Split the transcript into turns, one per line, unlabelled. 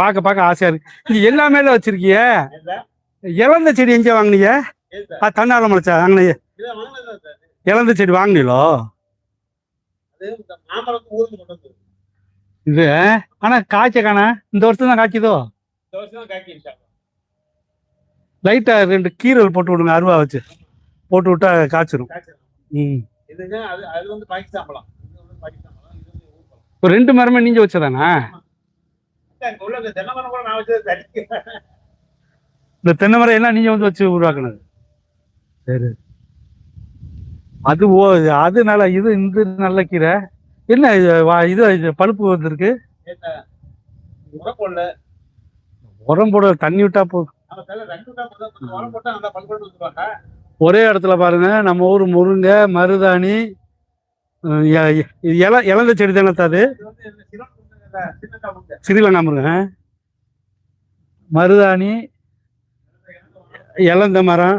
பார்க்க பார்க்க ஆசையா இருக்கு. இது எல்லாமே வச்சிருக்கிய. இழந்த செடி எங்க வாங்கினீங்க? தன்னால முளைச்சா வாங்கினீங்க? இழந்த செடி வாங்கினீங்களோ? இது ஆனா காய்ச்ச காணா இந்த வருஷம் தான் காய்க்குதோ. லைட்டா 2 கீரல் போட்டு விடுங்க, அருவா வச்சு போட்டு விட்டா காய்ச்சிரும். ஒரு 2 மரமே நீங்க வச்சதானா? இந்த தென்னை மரம் எல்லாம் நீங்க வந்து வச்சு உருவாக்குனது. சரி, அது அது நல்ல இது. இந்த நல்ல கீரை என்ன இது பழுப்பு வந்திருக்கு. உரம் போட தண்ணி விட்டா போதும். ஒரே இடத்துல பாருங்க, நம்ம ஊர் முருங்கை, மருதாணி, இழந்த செடி தானே அது. ஸ்ரீலங்கா முருங்கை, மருதாணி, இழந்த மரம்.